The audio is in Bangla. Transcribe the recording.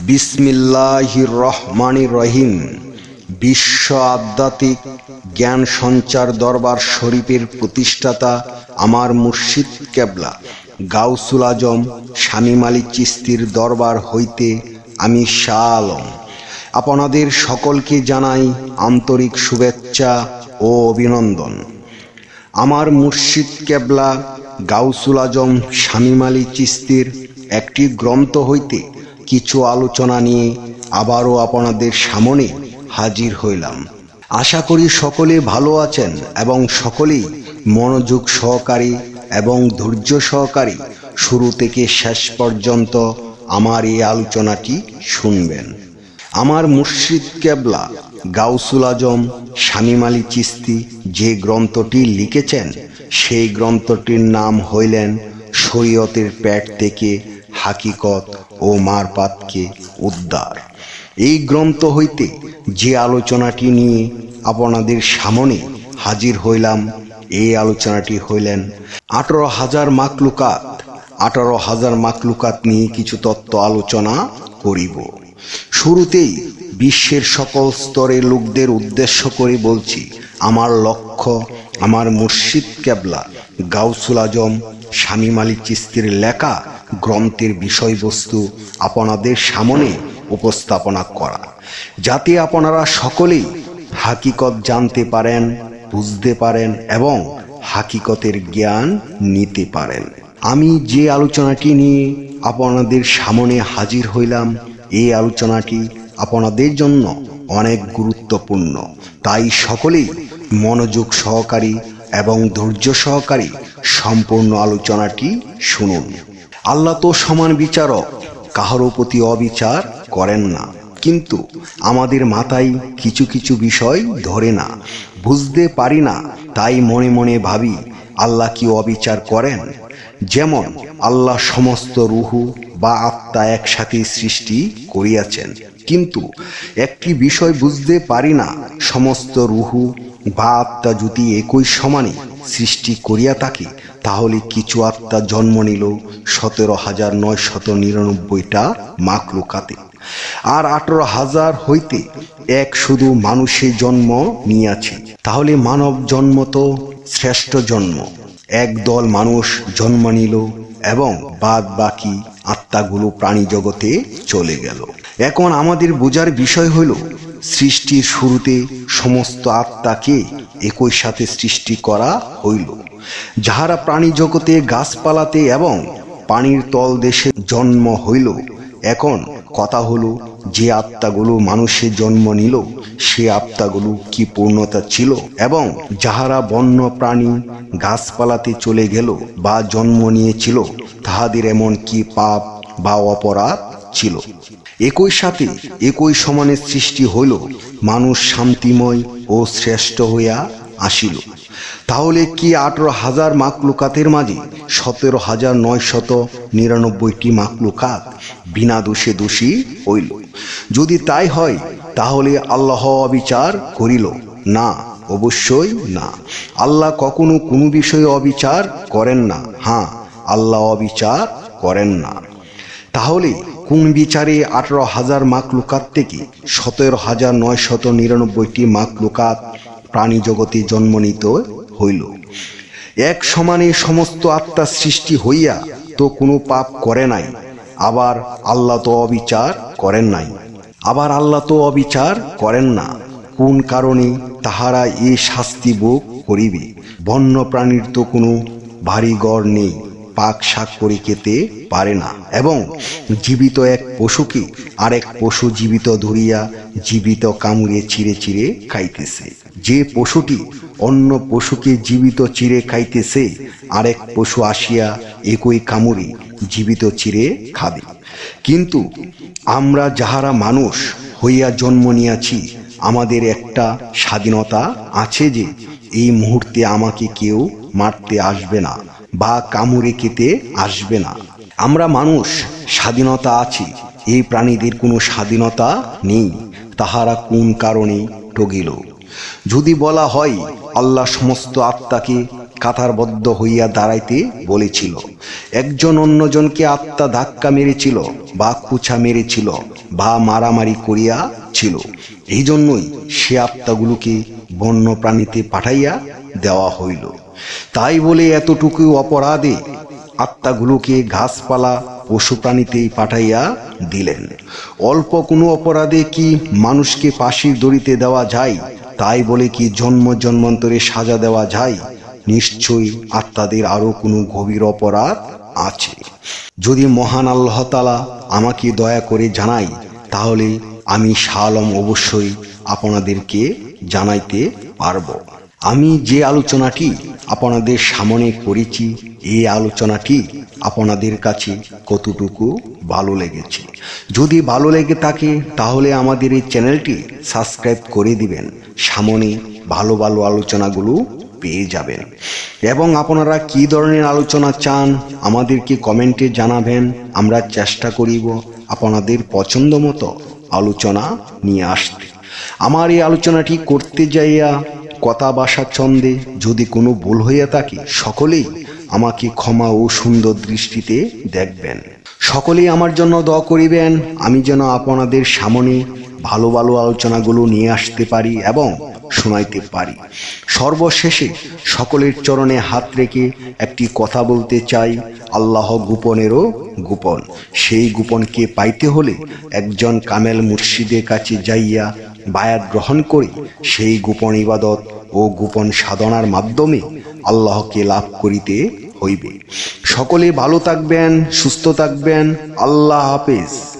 বিসমিল্লাহির রহমানির রহিম। বিশ্ব আধ্যাত্মিক জ্ঞান সঞ্চার দরবার শরীফের প্রতিষ্ঠাতা আমার মুর্শিদ কেবলা গাউসুল আজম শামীম আলী চিশতির দরবার হইতে আমি শাহ আলম আপনাদের সকলকে জানাই আন্তরিক শুভেচ্ছা ও অভিনন্দন। আমার মুর্শিদ কেবলা গাউসুল আজম শামীম আলী চিশতির একটি গ্রন্থ হইতে কিছু আলোচনা নিয়ে আবারও আপনাদের সামনে হাজির হইলাম। আশা করি সকলে ভালো আছেন এবং সকলেই মনোযোগ সহকারী এবং ধৈর্য সহকারী শুরু থেকে শেষ পর্যন্ত আমার এই আলোচনাটি শুনবেন। আমার মুর্শিদ কেবলা গাউসুল আজম শামীম আলী চিশতি যে গ্রন্থটি লিখেছেন সেই গ্রন্থটির নাম হইলেন শরীয়তের পেট থেকে হাকিকত ও মারফাতকে উদ্ধার। এই গ্রন্থ হইতে যে আলোচনাটি নিয়ে আপনাদের সামনে হাজির হইলাম, এই আলোচনাটি হইলেন 18,000 মাখলুকাত। 18,000 মাখলুকাত নিয়ে কিছু তত্ত্ব আলোচনা করিব। শুরুতেই বিশ্বের সকল স্তরের লোকদের উদ্দেশ্য করে বলছি, আমার লক্ষ্য আমার মুর্শিদ কেবলা গাউসুল আজম শামীম আলী চিশতির লেখা গ্রন্থের বিষয়বস্তু আপনাদের সামনে উপস্থাপনা করা, যাতে আপনারা সকলেই হাকিকত জানতে পারেন, বুঝতে পারেন এবং হাকিকতের জ্ঞান নিতে পারেন। আমি যে আলোচনাটি নিয়ে আপনাদের সামনে হাজির হইলাম, এই আলোচনাটি আপনাদের জন্য অনেক গুরুত্বপূর্ণ, তাই সকলেই মনোযোগ সহকারী এবং ধৈর্য সহকারী সম্পূর্ণ আলোচনাটি শুনুন। আল্লাহ তো সমান বিচারক, কাহারও প্রতি অবিচার করেন না, কিন্তু আমাদের মাথায় কিছু কিছু বিষয় ধরে না, বুঝতে পারি না, তাই মনে মনে ভাবি আল্লাহ কি অবিচার করেন? যেমন আল্লাহ সমস্ত রুহু বা আত্মা একসাথে সৃষ্টি করিয়াছেন, কিন্তু একটি বিষয় বুঝতে পারি না, সমস্ত রুহু বা আত্মা যদি একই সমানে সৃষ্টি করিয়া থাকে, তাহলে কিছু আত্মা জন্ম নিল 17,999টা মাখলুকাতে, আর 18,000 হইতে এক শুধু মানুষে জন্ম নিয়েছে। তাহলে মানব জন্ম তো শ্রেষ্ঠ জন্ম। একদল মানুষ জন্ম নিল এবং বাদ বাকি আত্মাগুলো প্রাণী জগতে চলে গেল। এখন আমাদের বোঝার বিষয় হইল, সৃষ্টির শুরুতে সমস্ত আত্মাকে একই সাথে সৃষ্টি করা হইল। যাহারা প্রাণী জগতে গাছপালাতে এবং পানির তল দেশে জন্ম হইল। এখন কথা হলো, যে আত্মাগুলো মানুষের জন্ম নিল সে আত্মাগুলো কি পূর্ণতা ছিল, এবং যাহারা বন্য প্রাণী গাছপালাতে চলে গেল বা জন্ম নিয়েছিল তাহাদের এমন কি পাপ বা অপরাধ ছিল? একই সাথে একই সমানে সৃষ্টি হইল, মানুষ শান্তিময় ও শ্রেষ্ঠ হইয়া আসিল। তাহলে কি 18,000 মাখলুকাতের মাঝে 17,999টি মাখলুকাত বিনা দোষে দোষী হইল? যদি তাই হয়, তাহলে আল্লাহ অবিচার করিল না? অবশ্যই না। আল্লাহ কখনো কোনো বিষয়ে অবিচার করেন না। হ্যাঁ, আল্লাহ অবিচার করেন না। তাহলে কোন বিচারে 18,000 মাখলুকাত থেকে 17,999টি মাখলুকাত প্রাণী জগতে জন্ম নিতে হইল? এক সমানে সমস্ত আত্মা সৃষ্টি হইয়া তো কোনো পাপ করে নাই, আবার আল্লাহ তো অবিচার করেন নাই। আবার আল্লাহ তো অবিচার করেন না, কোন কারণে তাহারা এই শাস্তি ভোগ করিবে? বন্য প্রাণীর তো কোনো ভারী গড় নেই, পাক শাক করে খেতে পারে না, এবং জীবিত এক পশুকে আরেক পশু জীবিত ধরিয়া জীবিত কামড়ে চিরে চিরে খাইতেছে। যে পশুটি অন্য পশুকে জীবিত চিরে খাইতেছে, আরেক পশু আসিয়া একই কামড়ে জীবিত চিরে খাবে। কিন্তু আমরা যাহারা মানুষ হইয়া জন্ম নিয়াছি, আমাদের একটা স্বাধীনতা আছে যে এই মুহূর্তে আমাকে কেউ মারতে আসবে না বা কামড়ে খেতে আসবে না। আমরা মানুষ, স্বাধীনতা আছে। এই প্রাণীদের কোনো স্বাধীনতা নেই, তাহারা কোন কারণে ঠগিল? যদি বলা হয় আল্লাহ সমস্ত আত্মাকে কাতারবদ্ধ হইয়া দাঁড়াইতে বলেছিল। একজন অন্যজনকে আত্মা ধাক্কা মেরেছিল বা কুচা মেরেছিল বা মারামারি করিয়াছিল। এই জন্যই সে আত্মাগুলোকে বন্য প্রাণীতে পাঠাইয়া দেওয়া হইল। তাই বলে এতটুকু অপরাধে আত্মাগুলোকে ঘাসপালা পশু প্রাণীতেই পাঠাইয়া দিলেন। অল্প কোনো অপরাধে কি মানুষকে ফাঁসির দড়িতে দেওয়া যায়? তাই বলে কি জন্ম জন্মান্তরে সাজা দেওয়া যায়? নিশ্চয়ই আত্মাদের আরো কোনো গভীর অপরাধ আছে। যদি মহান আল্লাহ তাআলা আমাকে দয়া করে জানাই, তাহলে আমি শাহ আলম অবশ্যই আপনাদেরকে জানাইতে পারব। আমি যে আলোচনাটি আপনাদের সামনে করেছি, এই আলোচনাটি আপনাদের কাছে কতটুকু ভালো লেগেছে। যদি ভালো লেগে থাকে তাহলে আমাদের এই চ্যানেলটি সাবস্ক্রাইব করে দিবেন। সামনে ভালো ভালো আলোচনাগুলো পেয়ে যাবেন। এবং আপনারা কি ধরনের আলোচনা চান আমাদেরকে কমেন্টে জানাবেন। আমরা চেষ্টা করিব আপনাদের পছন্দ মতো আলোচনা নিয়ে আসতে। আমার এই আলোচনাটি করতে যাইয়া কথা ভাষা ছন্দে যদি কোনো ভুল হইয়া থাকে, সকলেই আমাকে ক্ষমা ও সুন্দর দৃষ্টিতে দেখবেন। সকলেই আমার জন্য দোয়া করিবেন, আমি যেন আপনাদের সামনে ভালো ভালো আলোচনাগুলো নিয়ে আসতে পারি এবং শোনাইতে পারি। সর্বশেষে সকলের চরণে হাত রেখে একটি কথা বলতে চাই, আল্লাহ গোপনেরও গোপন। সেই গোপনকে পাইতে হলে একজন কামেল মুর্শিদের কাছে যাইয়া বায়াত গ্রহণ করে সেই গোপন ইবাদত ও গোপন সাধনার মাধ্যমে আল্লাহকে লাভ করিতে হইবে। সকলে ভালো থাকবেন, সুস্থ থাকবেন। আল্লাহ হাফেজ।